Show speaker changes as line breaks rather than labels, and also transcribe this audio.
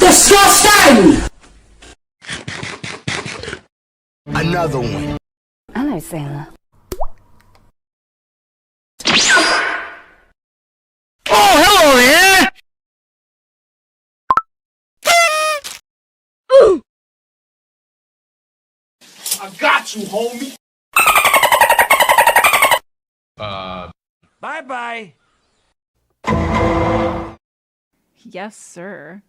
Disgusting!
Another one.
Hello, sailor.
Oh, hello there!
I got you, homie.
Bye-bye.
Yes, sir.